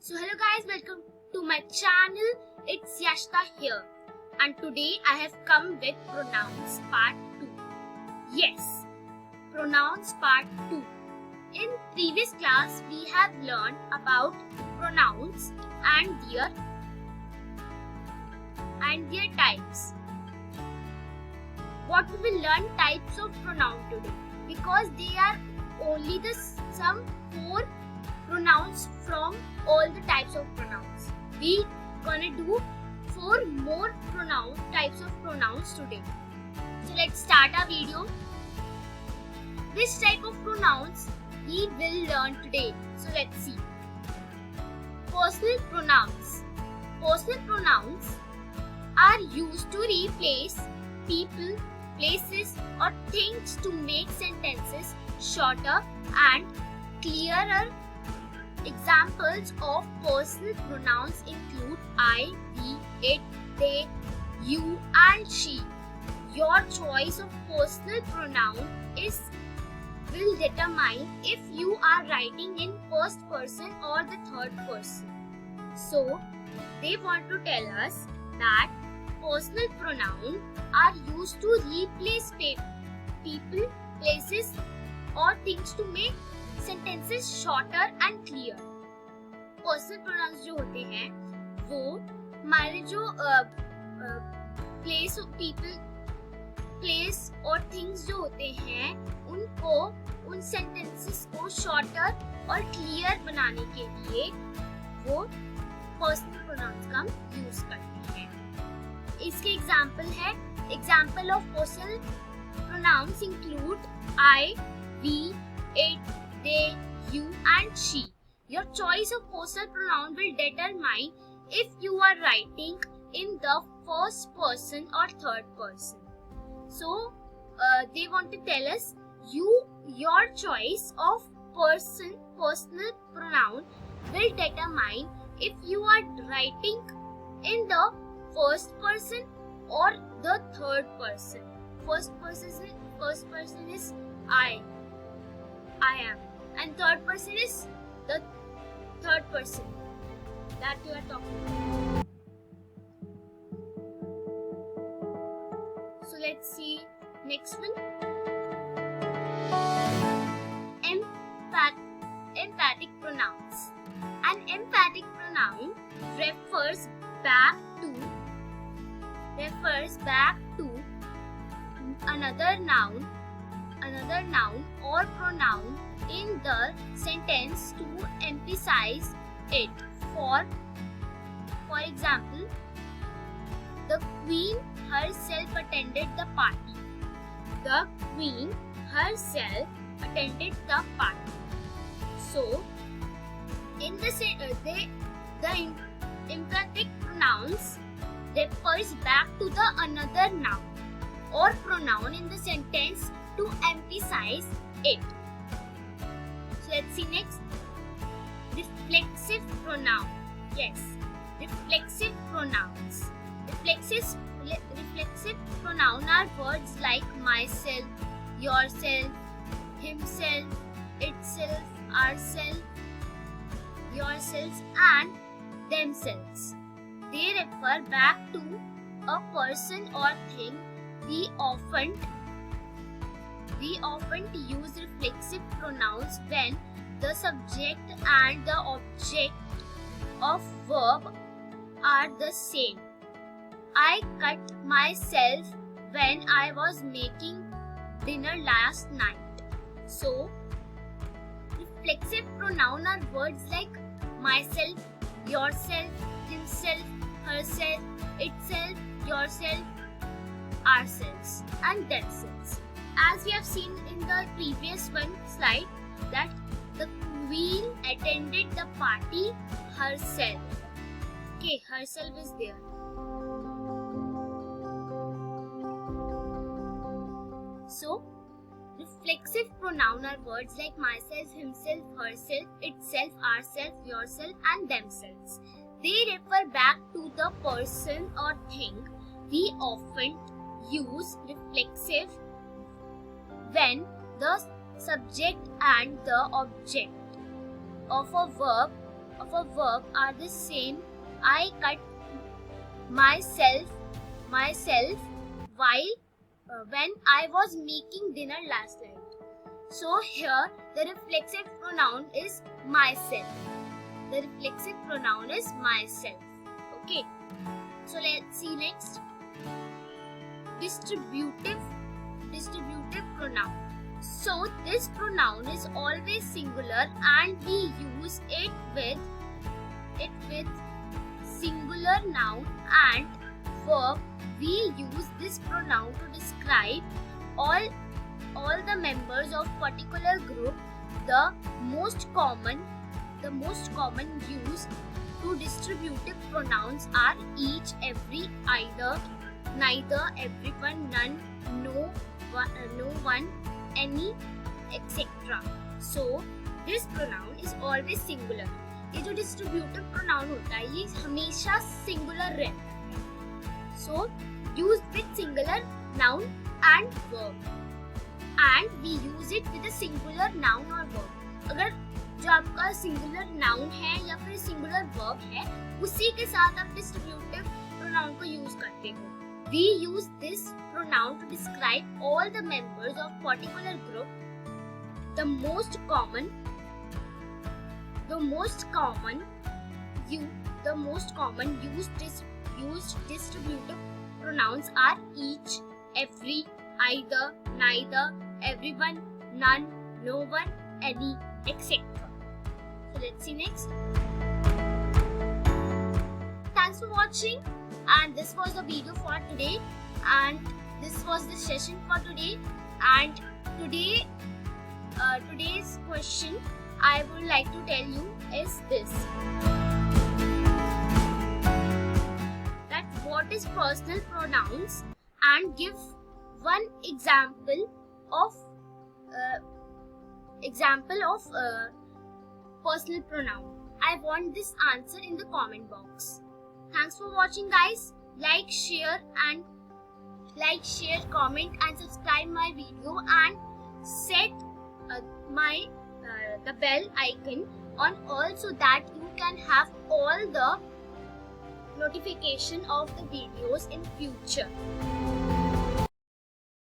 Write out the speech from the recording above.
So hello guys, welcome to my channel. It's Yashita here, and today I have come with pronouns part 2. Yes, pronouns part 2. In previous class we have learned about pronouns and their types. What we will learn types of pronoun today, because they are only some 4 pronouns from all the types of pronouns. We gonna do 4 more types of pronouns today. So let's start our video. Which type of pronouns we will learn today? So let's see. Personal pronouns. Personal pronouns are used to replace people, places or things to make sentences shorter and clearer. Examples of personal pronouns include I, we, it, they, you and she. Your choice of personal pronoun will determine if you are writing in first person or the third person. So, they want to tell us that personal pronouns are used to replace people, places or things to make sentences shorter and clear. Personal pronouns जो होते हैं वो हमारे जो place और things जो होते हैं उनको उन sentences को shorter और clear बनाने के लिए वो personal pronouns का use करते हैं. इसके example of personal pronouns include I, we, it, they, you and she. Your choice of personal pronoun will determine if you are writing in the first person or third person. So, they want to tell us your choice of personal pronoun will determine if you are writing in the first person or the third person. First person is I am, and third person is the third person that you are talking about. So let's see next one. Emphatic pronouns. An emphatic pronoun refers back to another noun or pronoun in the sentence to emphasize it. For example, the Queen herself attended the party. The Queen herself attended the party. So, in the emphatic pronouns refers back to the another noun or pronoun in the sentence to emphasize it. So let's see next. Reflexive pronoun. Yes, reflexive pronouns. Reflexive pronoun are words like myself, yourself, himself, itself, ourself, yourselves and themselves. They refer back to a person or thing. We often use reflexive pronouns when the subject and the object of verb are the same. I cut myself when I was making dinner last night. So, reflexive pronoun are words like myself, yourself, himself, herself, itself, yourself, ourselves and themselves. As we have seen in the previous slide that the Queen attended the party herself. Okay, herself is there. So, reflexive pronoun are words like myself, himself, herself, itself, ourself, yourself and themselves. They refer back to the person or thing. We often use reflexive when the subject and the object of a verb of a verb are the same. I cut myself while when I was making dinner last night. So here the reflexive pronoun is myself. The reflexive pronoun is myself. Okay. So let's see next. Distributive pronoun. So this pronoun is always singular and we use it with singular noun and verb. We use this pronoun to describe all the members of particular group. The most common use to distributive pronouns are each, every, either, neither, everyone, none, no one, any, etc. So this pronoun is always singular. ये जो distributive pronoun होता है ये हमेशा singular रहता है. So used with singular noun and verb. And we use it with a singular noun or verb. अगर जो आपका singular noun है या फिर singular verb है उसी के साथ आप distributive pronoun को use करते हो. We use this pronoun to describe all the members of particular group. The most common used distributive pronouns are each, every, either, neither, everyone, none, no one, any, etc. So let's see next. Thanks for watching, and this was the video for today, and this was the session for today. And today's question I would like to tell you is this: that what is personal pronouns, and give one example of personal pronoun. I want this answer in the comment box. Thanks for watching, guys. Like, share, comment and subscribe my video, and set the bell icon on all so that you can have all the notification of the videos in future.